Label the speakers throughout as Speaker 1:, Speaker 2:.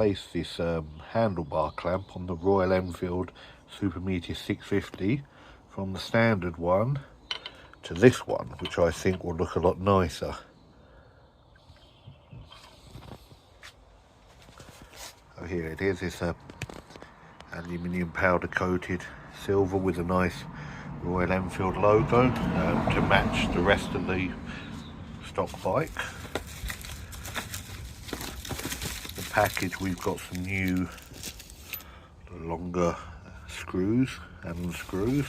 Speaker 1: replaced this handlebar clamp on the Royal Enfield Super Meteor 650 from the standard one to this one, which I think will look a lot nicer. So here it is. It's a aluminium powder coated silver with a nice Royal Enfield logo to match the rest of the stock bike. The package, we've got some new longer screws, Allen screws.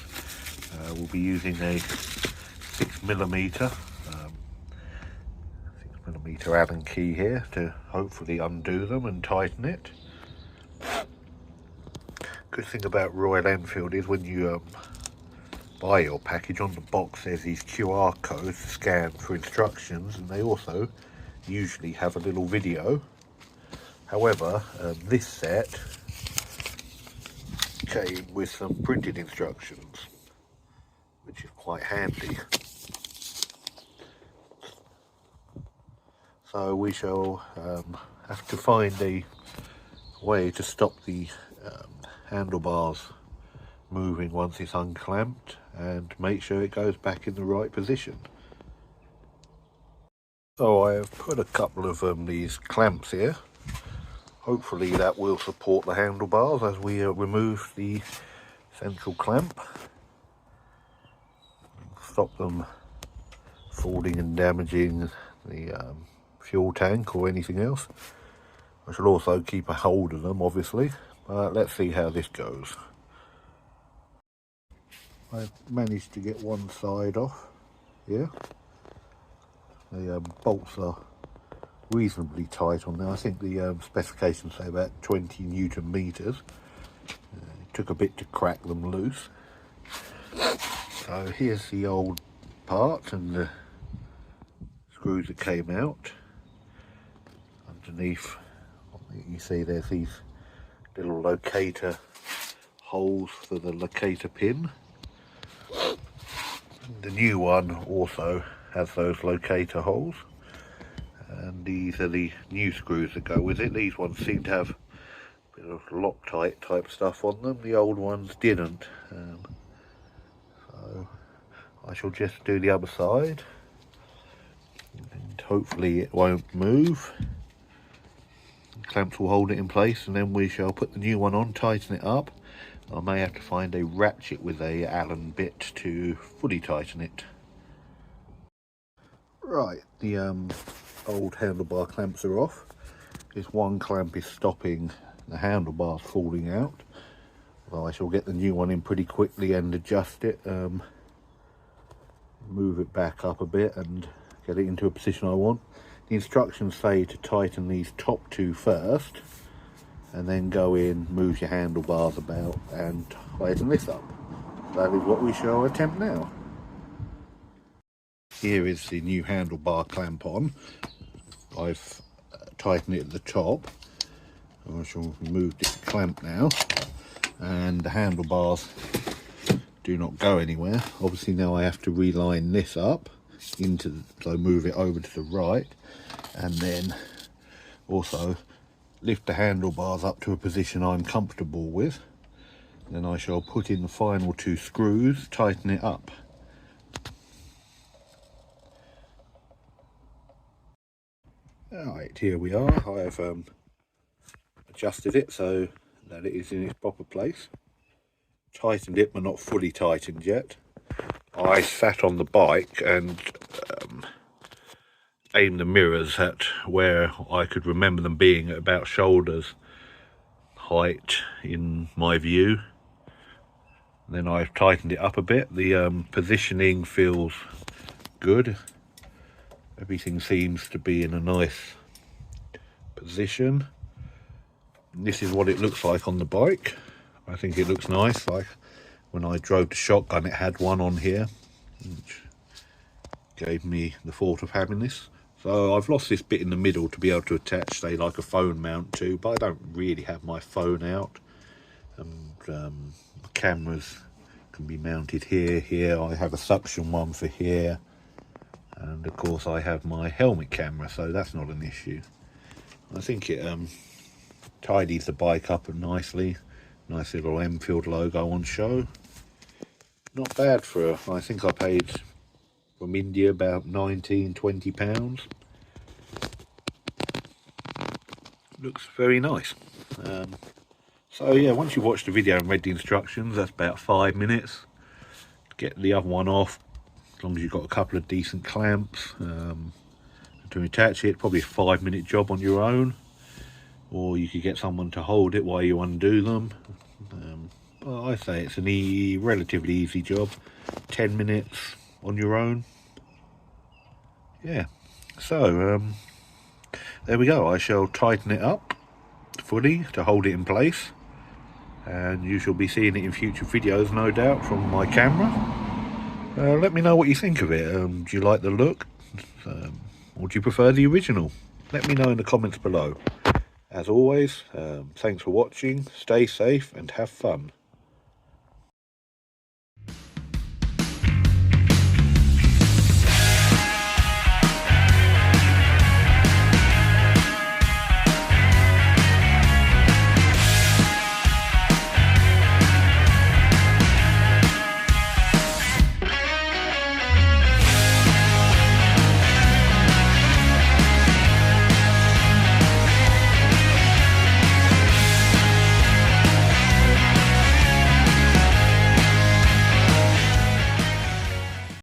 Speaker 1: We'll be using a 6mm Allen key here to hopefully undo them and tighten it. Good thing about Royal Enfield is when you buy your package, on the box there's these QR codes to scan for instructions, and they also usually have a little video. However, this set came with some printed instructions, which is quite handy. So we shall have to find a way to stop the handlebars moving once it's unclamped and make sure it goes back in the right position. So I have put a couple of these clamps here. Hopefully that will support the handlebars as we remove the central clamp. Stop them falling and damaging the fuel tank or anything else. I shall also keep a hold of them, obviously, but let's see how this goes. I've managed to get one side off here. The bolts are reasonably tight on there. I think the specifications say about 20 Newton meters. It took a bit to crack them loose. So here's the old part and the screws that came out. Underneath, you see there's these little locator holes for the locator pin. The new one also has those locator holes, and these are the new screws that go with it. These ones seem to have a bit of Loctite type stuff on them. The old ones didn't. So I shall just do the other side, and hopefully it won't move. The clamps will hold it in place, and then we shall put the new one on, tighten it up. I may have to find a ratchet with a Allen bit to fully tighten it. Right, the old handlebar clamps are off. This one clamp is stopping the handlebars falling out. Well, I shall get the new one in pretty quickly and adjust it, move it back up a bit and get it into a position I want. The instructions say to tighten these top two first, and then go in, move your handlebars about and tighten this up. That is what we shall attempt now. Here is the new handlebar clamp on. I've tightened it at the top. I shall remove this clamp now, and the handlebars do not go anywhere. Obviously now I have to reline this up so move it over to the right, and then also lift the handlebars up to a position I'm comfortable with. Then I shall put in the final two screws, tighten it up. Alright, here we are. I have adjusted it so that it is in its proper place. Tightened it, but not fully tightened yet. I sat on the bike and aimed the mirrors at where I could remember them being, at about shoulders height in my view. And then I've tightened it up a bit. The positioning feels good. Everything seems to be in a nice position. And this is what it looks like on the bike. I think it looks nice. Like when I drove the shotgun, it had one on here, which gave me the thought of having this. So I've lost this bit in the middle to be able to attach, say, like a phone mount to, but I don't really have my phone out. And the cameras can be mounted here. I have a suction one for here. And of course I have my helmet camera, so that's not an issue. I think it tidies the bike up nicely. Nice little Enfield logo on show. Not bad for, I think I paid from India about £19–20. Looks very nice. So yeah, once you watch the video and read the instructions, that's about 5 minutes. Get the other one off, as long as you've got a couple of decent clamps. To attach it, probably a 5-minute job on your own, or you could get someone to hold it while you undo them. Well, I say it's a relatively easy job, 10 minutes on your own. Yeah, so there we go. I shall tighten it up fully to hold it in place, and you shall be seeing it in future videos, no doubt, from my camera. Let me know what you think of it. Do you like the look, or do you prefer the original? Let me know in the comments below. As always, thanks for watching, stay safe and have fun.